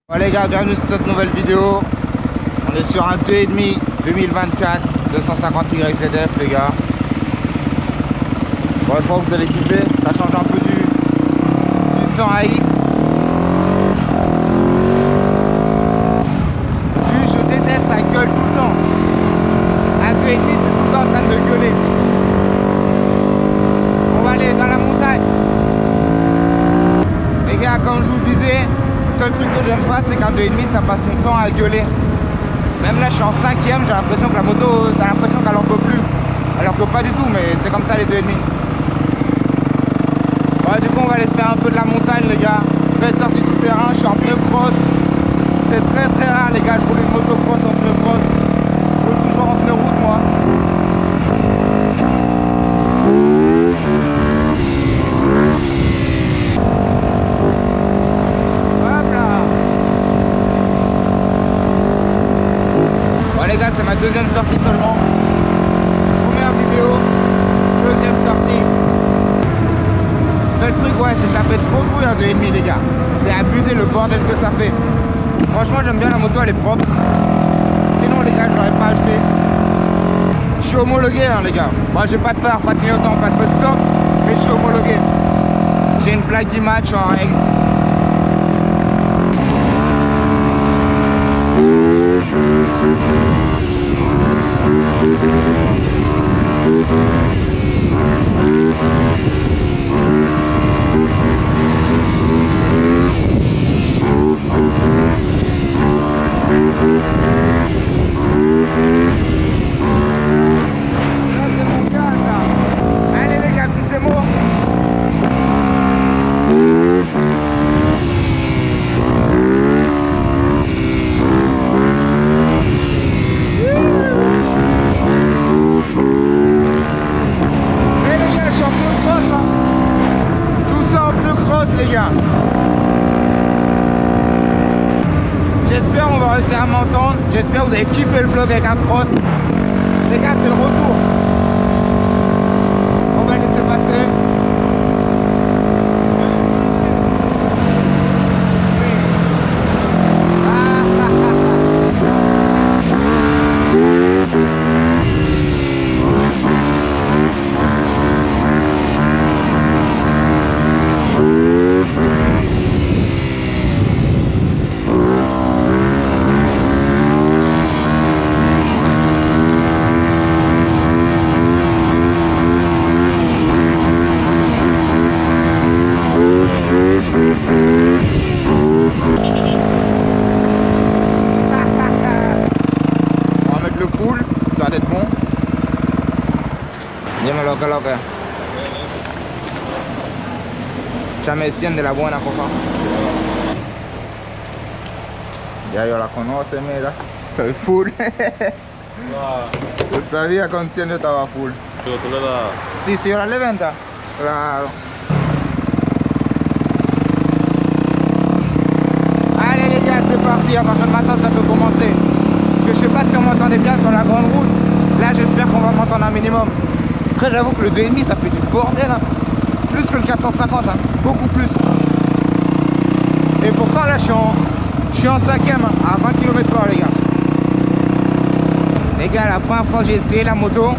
Bon les gars, bienvenue sur cette nouvelle vidéo. On est sur un 2,5 2024 250YZF les gars. Bon, je pense que vous allez kiffer, ça change un peu du 100AX. Je déteste, ça gueule tout le temps. Un 2,5 c'est tout le temps en train de gueuler. On va aller dans la montagne. Les gars, comme je vous disais, le seul truc que j'aime pas, c'est qu'un 2,5 ça passe son temps à gueuler. Même là, je suis en 5ème, j'ai l'impression que la moto, t'as l'impression qu'elle en peut plus. Alors que pas du tout, mais c'est comme ça les 2,5. Ouais, du coup, on va aller se faire un peu de la montagne, les gars. Belle sortie tout terrain, je suis en pneu cross. C'est très très rare, les gars, je roule une moto cross en pneu cross. Je roule toujours en pneu route, moi. Les gars, c'est ma deuxième sortie seulement. Première vidéo, deuxième sortie. Seul truc, ouais, c'est que ça fait trop de bruit un 2,5 les gars. C'est abusé le bordel que ça fait. Franchement, j'aime bien la moto, elle est propre. Sinon, les gars, je l'aurais pas acheté. Je suis homologué, hein, les gars. Moi, j'ai pas de phare, pas de clignotant, pas de bus stop, mais je suis homologué. J'ai une plaque d'image en règle. J'espère on va réussir à m'entendre. J'espère que vous avez kiffé le vlog avec un cross. Les gars, c'est le retour. On va laisser passer. Lo que ya me decían de la buena, por favor. Ya yo la conoce, mira, estoy full. Yo sabía con 100 yo estaba full. ¿Tú le das? Sí, sí, ahora le venta. Claro. Allez les gars, c'est parti, à partir de maintenant ça peut commencer. Je sais pas si on m'entendait bien sur la grande route. Là j'espère qu'on va m'entendre un minimum. Après j'avoue que le 2,5 ça fait du bordel hein. Plus que le 450 hein. Beaucoup plus. Et pourtant là je suis en 5ème hein, à 20 km/h les gars. Les gars, la première fois que j'ai essayé la moto,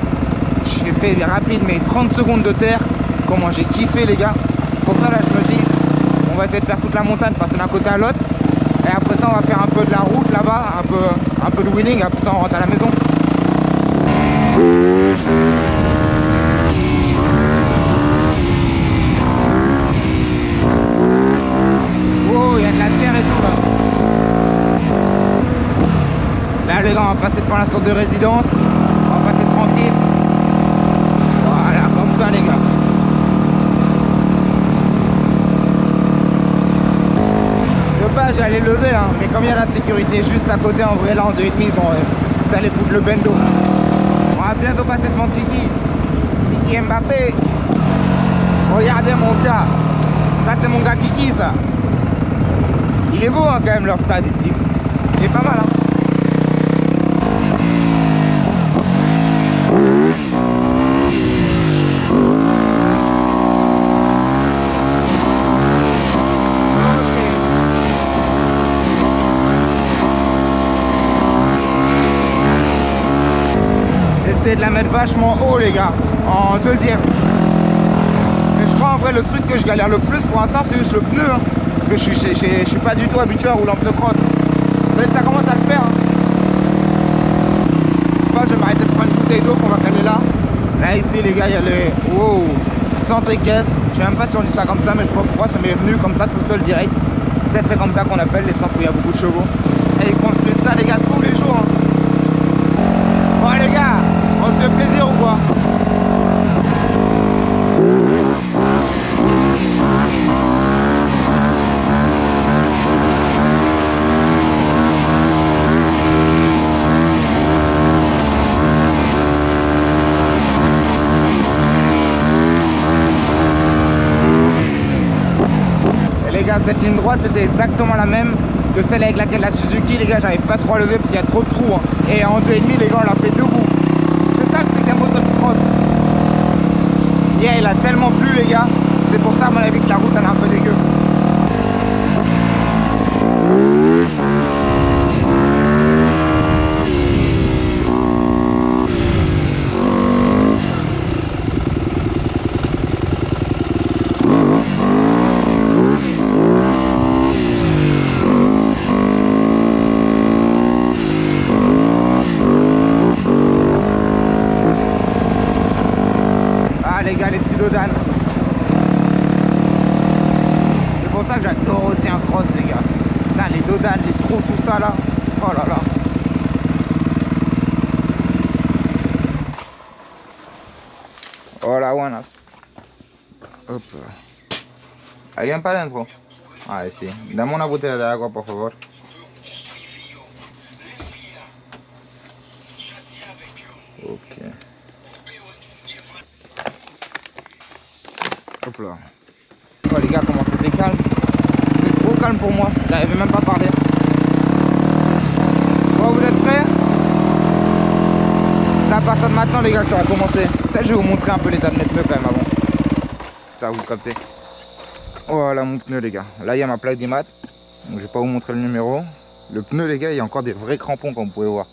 j'ai fait rapide mais 30 secondes de terre. Comment j'ai kiffé les gars. Pour ça là je me dis on va essayer de faire toute la montagne, passer d'un côté à l'autre. Et après ça on va faire un peu de la route là-bas, un peu de wheeling, après ça on rentre à la maison. Oh, il y a de la terre et tout là. Là les gars, on va passer devant la sorte de résidence. On va passer tranquille. Voilà, comme ça les gars. De base j'allais lever hein, mais comme il y a la sécurité juste à côté, en vrai là en 2,5, bon, vous allez foutre le bendo. On va bientôt passer devant Kiki Mbappé. Regardez mon gars. Ça c'est mon gars Kiki ça. Il est beau hein, quand même leur stade ici. Il est pas mal hein. essayé de la mettre vachement haut les gars, en deuxième. Mais je crois en vrai le truc que je galère le plus pour l'instant c'est juste le pneu. Hein. Parce que je suis pas du tout habitué à rouler en pneu crotte. Peut-être ça commence à le faire. Hein. Je vais m'arrêter de prendre une bouteille d'eau qu'on va caler là. Là ici les gars il y a les wow, centre équestre. Je sais même pas si on dit ça comme ça mais je crois que ça m'est venu comme ça tout seul direct. Peut-être c'est comme ça qu'on appelle les centres où il y a beaucoup de chevaux. Et ils comptent plus ça les gars tous les jours. Hein. Bon les gars, on se fait plaisir ou quoi? Et les gars, cette ligne droite c'était exactement la même que celle avec laquelle la Suzuki, les gars, j'arrive pas trop à lever parce qu'il y a trop de trous. Hein. Et en 2,5 les gars, on l'a fait debout. C'est ça le truc d'un moto de crotte. Yeah, il a tellement plu les gars. C'est pour ça à mon avis que la route elle est un peu dégueu. Les gars, les petits dodanes. C'est pour ça que j'adore aussi un cross les gars. Là, les dodanes, les trous, tout ça là. Oh là là. Hola, buenas. Hop. ¿Alguien para adentro? Ah, sí. Dame una botella de agua, por favor. Ok. Hop là. Oh les gars, comment c'était calme. C'est trop calme pour moi. J'arrivais même pas à parler. Bon, vous êtes prêts? Là, à partir de maintenant, les gars, ça va commencer. Peut-être je vais vous montrer un peu l'état de mes pneus quand même avant. Ça vous captez. Voilà mon pneu, les gars. Là, il y a ma plaque d'IMAT. Donc, je vais pas vous montrer le numéro. Le pneu, les gars, il y a encore des vrais crampons, comme vous pouvez voir.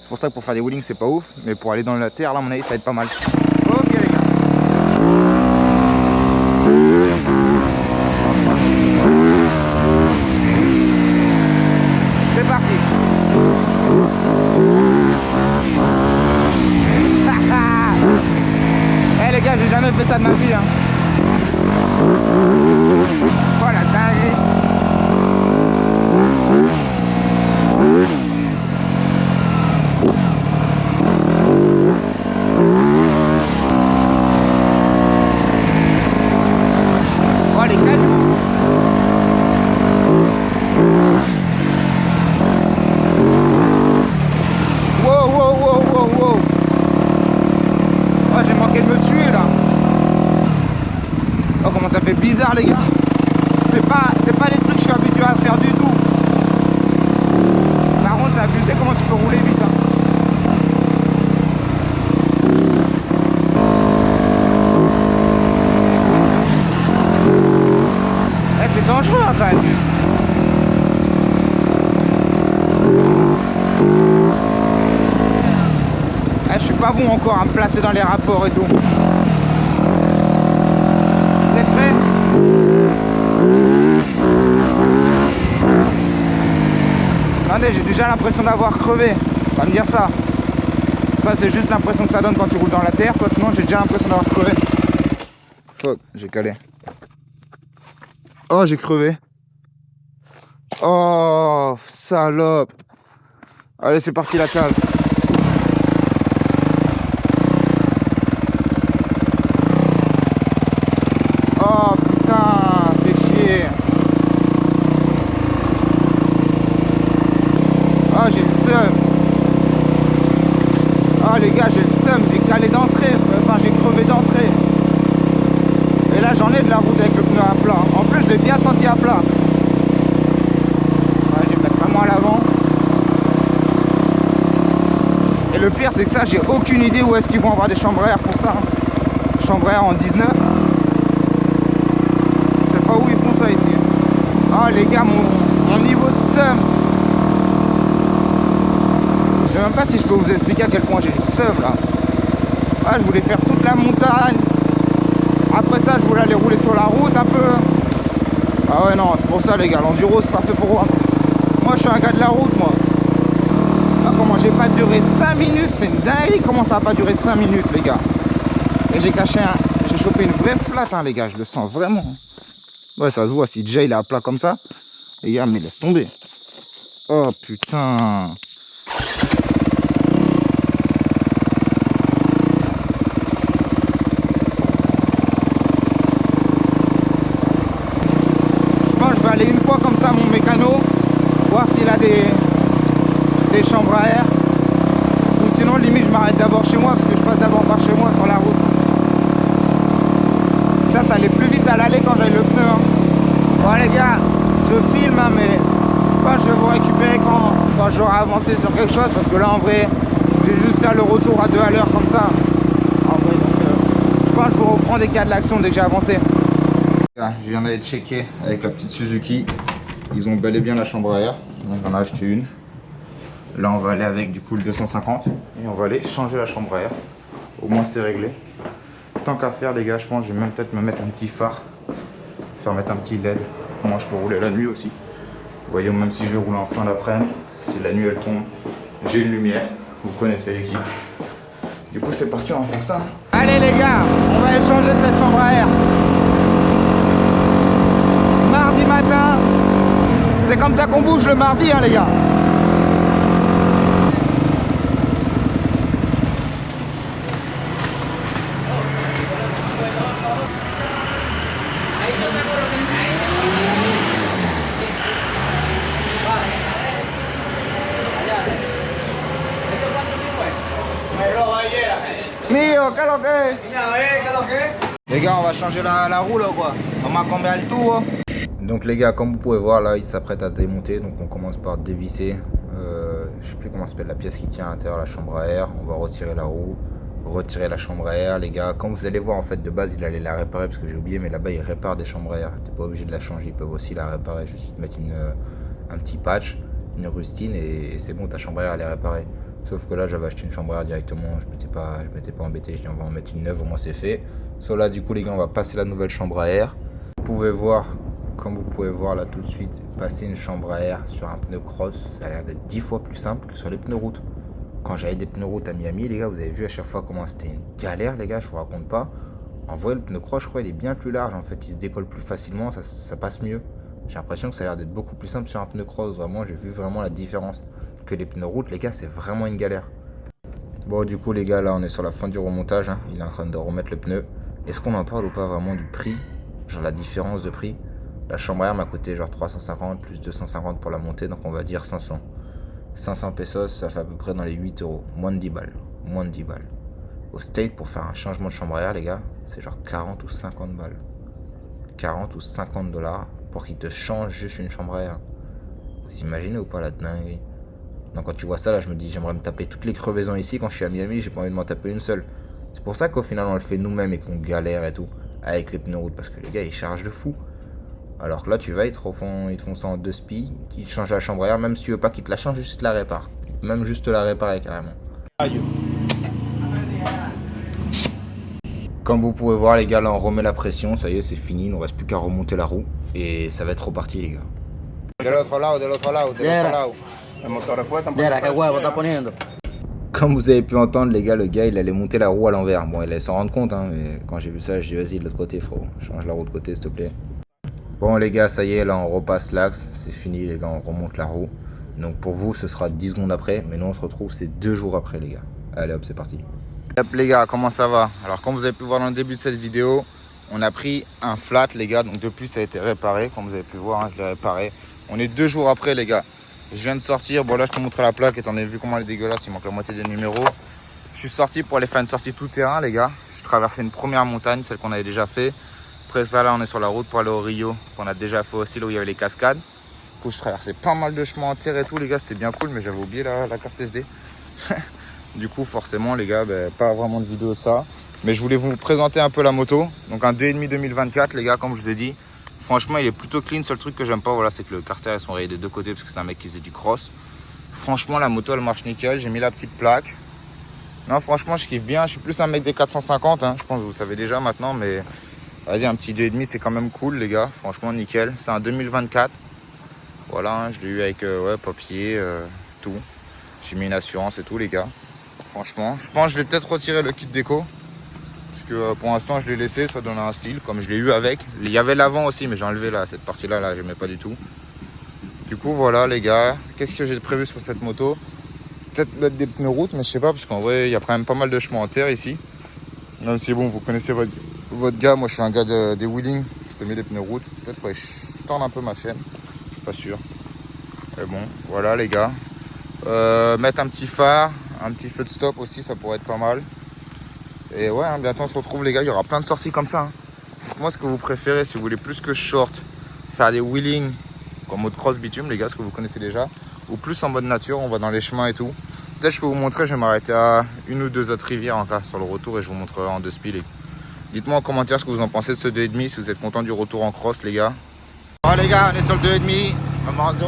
C'est pour ça que pour faire des wheelings, c'est pas ouf. Mais pour aller dans la terre, là, à mon avis, ça va être pas mal. Ok, les gars. C'est parti. Eh les gars, j'ai jamais fait ça de ma vie hein. Oh la dinguerie. Oh les gars. Wow. Oh, j'ai manqué de me tuer là. Oh, comment ça fait bizarre les gars. C'est pas des trucs que je suis habitué à faire du tout. Par contre, c'est abusé comment tu peux rouler vite hein. Eh, c'est dangereux en fait. Je suis pas bon encore à me placer dans les rapports et tout. Vous êtes prêts? Attendez, j'ai déjà l'impression d'avoir crevé. On va me dire ça. Ça c'est juste l'impression que ça donne quand tu roules dans la terre, soit sinon j'ai déjà l'impression d'avoir crevé. Fuck, j'ai calé. Oh, j'ai crevé. Oh, salope. Allez, c'est parti la cave. Oh putain, fais chier. Oh, j'ai le seum. Oh les gars, j'ai le seum dès que j'allais d'entrée. Enfin, j'ai crevé d'entrée. Et là, j'en ai de la route avec le pneu à plat. En plus, je l'ai bien senti à plat. Ouais, je vais mettre vraiment à l'avant. Et le pire, c'est que ça, j'ai aucune idée où est-ce qu'ils vont avoir des chambres à air pour ça. Chambre à air en 19. Où ils font ça ici. Oh les gars, mon niveau de seum. Je sais même pas si je peux vous expliquer à quel point j'ai le seum là. Ah, je voulais faire toute la montagne. Après ça, je voulais aller rouler sur la route un peu. Ah ouais, non, c'est pour ça, les gars. L'enduro, c'est pas fait pour moi. Moi, je suis un gars de la route, moi. Ah, comment j'ai pas duré 5 minutes? C'est une dinguerie. Comment ça a pas duré 5 minutes, les gars? Et j'ai j'ai chopé une vraie flatte, hein, les gars. Je le sens vraiment. Ouais, ça se voit. Si Jay il est à plat comme ça, les gars, mais laisse tomber. Oh putain. Je vais aller une fois comme ça mon mécano, voir s'il a des chambres à air. Ou sinon limite je m'arrête d'abord chez moi parce que je passe d'abord par chez moi sur la route. Là ça allait plus vite à l'aller quand j'avais le pneu. Hein. Bon les gars, je filme hein, mais je vais vous récupérer quand j'aurai avancé sur quelque chose parce que là en vrai je vais juste faire le retour à 2 à l'heure comme ça. En vrai, donc, je pense que je vous reprends des cas de l'action dès que j'ai avancé. Je viens d'aller checker avec la petite Suzuki. Ils ont bel et bien la chambre à air. Donc j'en ai acheté une. Là on va aller avec du coup le 250 et on va aller changer la chambre à air. Au moins c'est réglé. Tant qu'à faire les gars, je pense que je vais même peut-être me mettre un petit phare. Faire mettre un petit LED. Moi je peux rouler la nuit aussi. Vous voyez, même si je roule en fin d'après-midi, si la nuit elle tombe, j'ai une lumière. Vous connaissez l'équipe. Du coup c'est parti, on va faire ça. Allez les gars, on va aller changer cette chambre à air. Mardi matin, c'est comme ça qu'on bouge le mardi hein les gars. Mio, qué lo que? Les gars, on va changer la roue là quoi. On m'a combien le tout hein. Donc les gars, comme vous pouvez voir là, il s'apprête à démonter. Donc on commence par dévisser. Je sais plus comment s'appelle la pièce qui tient à l'intérieur de la chambre à air. On va retirer la roue, retirer la chambre à air les gars. Comme vous allez voir en fait de base il allait la réparer parce que j'ai oublié, mais là-bas il répare des chambres à air. T'es pas obligé de la changer, ils peuvent aussi la réparer. Juste mettre un petit patch, une rustine et c'est bon, ta chambre à air elle est réparée. Sauf que là j'avais acheté une chambre à air directement, je m'étais pas embêté, je dis on va en mettre une neuve, au moins c'est fait. Sauf là du coup les gars on va passer la nouvelle chambre à air. Comme vous pouvez voir là tout de suite, passer une chambre à air sur un pneu cross, ça a l'air d'être 10 fois plus simple que sur les pneus route. Quand j'avais des pneus route à Miami les gars, vous avez vu à chaque fois comment c'était une galère les gars, je vous raconte pas. En vrai le pneu cross je crois il est bien plus large en fait, il se décolle plus facilement, ça passe mieux. J'ai l'impression que ça a l'air d'être beaucoup plus simple sur un pneu cross, vraiment j'ai vu vraiment la différence. Que les pneus route les gars c'est vraiment une galère. Bon du coup les gars là on est sur la fin du remontage hein. Il est en train de remettre le pneu. Est-ce qu'on en parle ou pas vraiment du prix? Genre la différence de prix. La chambre à air m'a coûté genre 350 plus 250 pour la montée, donc on va dire 500. 500 pesos ça fait à peu près dans les 8 euros, moins de 10 balles. Moins de 10 balles. Au State pour faire un changement de chambre à air les gars, c'est genre 40 ou 50 balles. 40 ou 50 dollars pour qu'ils te changent juste une chambre à air. Vous imaginez ou pas la dinguerie? Donc quand tu vois ça là je me dis j'aimerais me taper toutes les crevaisons ici quand je suis à Miami, j'ai pas envie de m'en taper une seule. C'est pour ça qu'au final on le fait nous-mêmes et qu'on galère et tout avec les pneus route parce que les gars ils chargent de fou. Alors que là tu vas ils te font ça en 2 spies, ils te changent la chambre à air, même si tu veux pas qu'ils te la changent, juste la réparent. Même juste la réparer carrément. Comme vous pouvez voir les gars là on remet la pression, ça y est c'est fini, il nous reste plus qu'à remonter la roue et ça va être reparti les gars. De l'autre lado, de l'autre lado, de l'autre lado. Comme vous avez pu entendre les gars, le gars il allait monter la roue à l'envers. Bon il allait s'en rendre compte hein, mais quand j'ai vu ça je dis vas-y de l'autre côté frérot, change la roue de côté s'il te plaît. Bon les gars ça y est là on repasse l'axe, c'est fini les gars, on remonte la roue. Donc pour vous ce sera 10 secondes après, mais nous on se retrouve c'est 2 jours après les gars. Allez hop c'est parti. Hop les gars, comment ça va? Alors comme vous avez pu voir dans le début de cette vidéo, on a pris un flat les gars, donc depuis ça a été réparé, comme vous avez pu voir hein, je l'ai réparé. On est 2 jours après les gars. Je viens de sortir, bon là je te montre la plaque étant donné vu comment elle est dégueulasse, il manque la moitié des numéros. Je suis sorti pour aller faire une sortie tout terrain les gars. Je traversais une première montagne, celle qu'on avait déjà fait. Après ça là on est sur la route pour aller au Rio, qu'on a déjà fait aussi là où il y avait les cascades. Du coup je traversais pas mal de chemins en terre et tout les gars, c'était bien cool mais j'avais oublié la carte SD. Du coup forcément les gars, pas vraiment de vidéo de ça. Mais je voulais vous présenter un peu la moto. Donc un 2.5 2024 les gars, comme je vous ai dit. Franchement il est plutôt clean, seul truc que j'aime pas voilà, c'est que le carter ils sont rayés des 2 côtés parce que c'est un mec qui faisait du cross. Franchement la moto elle marche nickel, j'ai mis la petite plaque. Non, franchement, je kiffe bien. Je suis plus un mec des 450, hein. Je pense que vous savez déjà maintenant, mais vas-y, un petit 2,5, c'est quand même cool, les gars. Franchement, nickel. C'est un 2024. Voilà, hein, je l'ai eu avec ouais, papier, tout. J'ai mis une assurance et tout, les gars. Franchement, je pense que je vais peut-être retirer le kit déco. Parce que pour l'instant, je l'ai laissé, ça donne un style, comme je l'ai eu avec. Il y avait l'avant aussi, mais j'ai enlevé là, cette partie-là, là, j'aimais pas du tout. Du coup, voilà, les gars. Qu'est-ce que j'ai prévu sur cette moto? Peut-être mettre des pneus route, mais je sais pas, parce qu'en vrai, il y a quand même pas mal de chemins en terre ici. Même si bon, vous connaissez votre gars, moi je suis un gars des wheeling, c'est mis des pneus route. Peut-être faudrait que je tende un peu ma chaîne, pas sûr. Mais bon, voilà les gars. Mettre un petit phare, un petit feu de stop aussi, ça pourrait être pas mal. Et ouais, hein, bientôt on se retrouve les gars, il y aura plein de sorties comme ça. Hein. Moi, ce que vous préférez, si vous voulez plus que je short, faire des wheeling en mode cross bitume, les gars, ce que vous connaissez déjà, ou plus en mode nature, on va dans les chemins et tout. Peut-être je peux vous montrer, je vais m'arrêter à une ou deux autres rivières encore sur le retour et je vous montrerai en deux speed. Dites-moi en commentaire ce que vous en pensez de ce 2,5, si vous êtes content du retour en cross les gars. Bon les gars, on est sur le 2,5, on est en 0.5.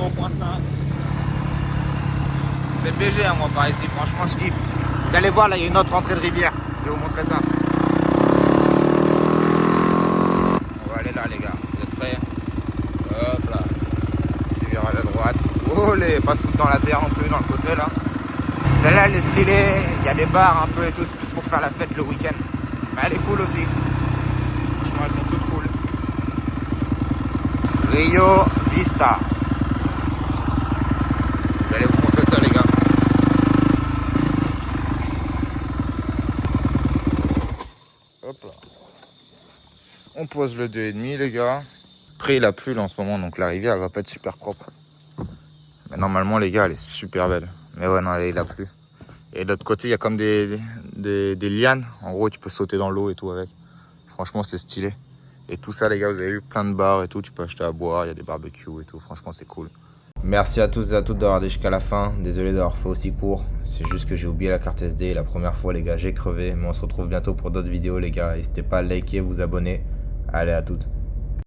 C'est BG à moi par ici, franchement je kiffe. Vous allez voir là, il y a une autre entrée de rivière, je vais vous montrer ça. On va aller là les gars, vous êtes prêts? Hop là, je vais à la droite. Oh les, pas se foutre dans la terre non plus, dans le côté là. Celle-là elle est stylée, il y a des bars un peu et tout, c'est plus pour faire la fête le week-end. Mais elle est cool aussi. Franchement elles sont toutes cool. Rio Vista. Je vais aller vous montrer ça les gars. Hop là. On pose le 2,5 les gars. Après il a plu là en ce moment, donc la rivière elle va pas être super propre. Mais normalement les gars elle est super belle. Mais ouais non il a plu. Et de l'autre côté il y a comme des lianes. En gros tu peux sauter dans l'eau et tout avec. Franchement c'est stylé. Et tout ça les gars, vous avez vu plein de bars et tout. Tu peux acheter à boire, il y a des barbecues et tout. Franchement c'est cool. Merci à tous et à toutes d'avoir regardé jusqu'à la fin. Désolé d'avoir fait aussi court. C'est juste que j'ai oublié la carte SD. La première fois les gars j'ai crevé. Mais on se retrouve bientôt pour d'autres vidéos les gars. N'hésitez pas à liker, vous abonner. Allez à toutes.